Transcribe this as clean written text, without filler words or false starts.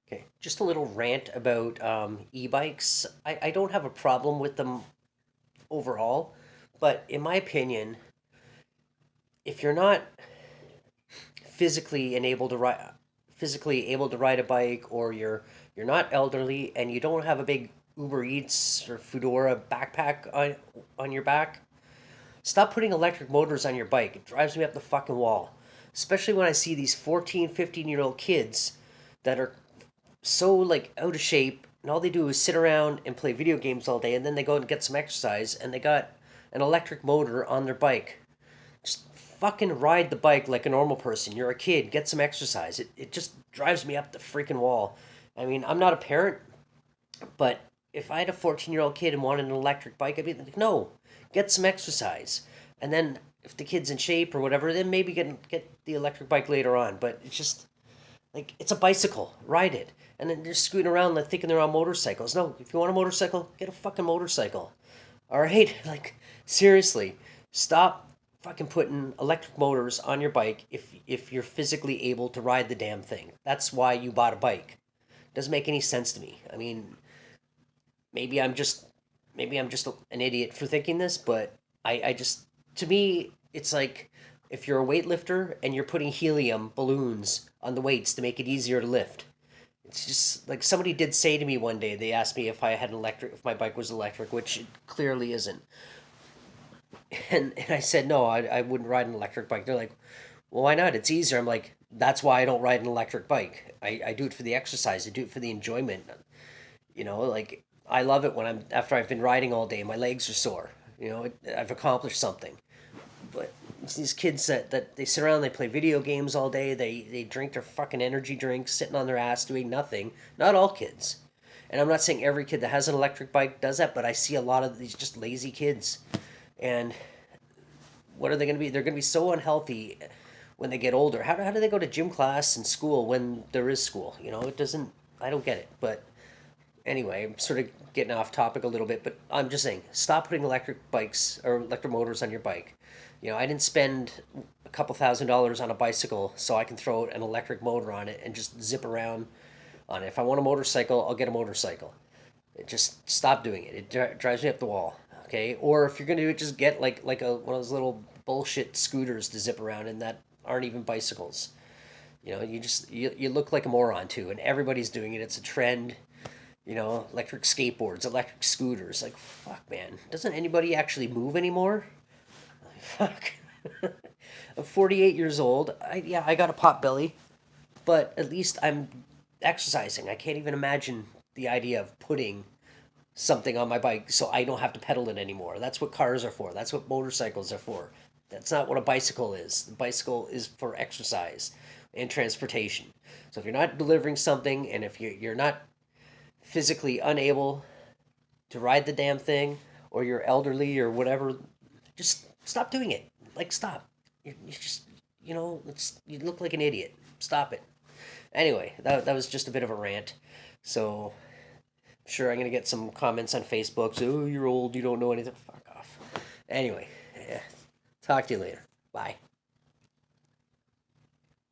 Okay, just a little rant about e-bikes. I don't have a problem with them overall, but in my opinion, if you're not physically able to ride a bike, or you're not elderly and you don't have a big Uber Eats or Foodora backpack on your back, stop putting electric motors on your bike. It drives me up the fucking wall. Especially when I see these 14, 15-year-old kids that are so like out of shape, and all they do is sit around and play video games all day, and then they go and get some exercise, and they got an electric motor on their bike. Just fucking ride the bike like a normal person. You're a kid, get some exercise. It just drives me up the freaking wall. I mean, I'm not a parent, but if I had a 14-year-old kid and wanted an electric bike, I'd be like, no, get some exercise. And then if the kid's in shape or whatever, then maybe get the electric bike later on. But it's just like, it's a bicycle. Ride it. And then they're scooting around like thinking they're on motorcycles. No, if you want a motorcycle, get a fucking motorcycle. All right? Like, seriously, stop fucking putting electric motors on your bike if you're physically able to ride the damn thing. That's why you bought a bike. Doesn't make any sense to me. I mean, maybe I'm just maybe I'm just an idiot for thinking this, but I just, to me, it's like if you're a weightlifter and you're putting helium balloons on the weights to make it easier to lift. It's just like somebody did say to me one day. They asked me if my bike was electric, which it clearly isn't. And I said no, I wouldn't ride an electric bike. They're like, well, why not? It's easier. I'm like, that's why I don't ride an electric bike. I do it for the exercise. I do it for the enjoyment. Like, I love it when after I've been riding all day, my legs are sore. I've accomplished something. But it's these kids that they sit around, they play video games all day, they drink their fucking energy drinks, sitting on their ass doing nothing. Not all kids. And I'm not saying every kid that has an electric bike does that, but I see a lot of these just lazy kids. And what are they going to be? They're going to be so unhealthy when they get older. How do they go to gym class and school when there is school? It doesn't, I don't get it. But anyway, I'm sort of getting off topic a little bit, but I'm just saying, stop putting electric bikes or electric motors on your bike. I didn't spend a couple $1,000s on a bicycle so I can throw an electric motor on it and just zip around on it. If I want a motorcycle, I'll get a motorcycle. Just stop doing it. It drives me up the wall. Okay, or if you're gonna do it, just get like one of those little bullshit scooters to zip around in that aren't even bicycles. You look like a moron too, and everybody's doing it. It's a trend. Electric skateboards, electric scooters. Like, fuck, man. Doesn't anybody actually move anymore? Fuck. I'm 48 years old. I got a pot belly, but at least I'm exercising. I can't even imagine the idea of putting something on my bike so I don't have to pedal it anymore. That's what cars are for. That's what motorcycles are for. That's not what a bicycle is. The bicycle is for exercise and transportation. So if you're not delivering something, and if you're not physically unable to ride the damn thing, or you're elderly or whatever, just stop doing it. Like, stop. You just, you look like an idiot. Stop it. Anyway, that was just a bit of a rant. So, sure, I'm going to get some comments on Facebook. So, oh, you're old, you don't know anything. Fuck off. Anyway, yeah. Talk to you later. Bye.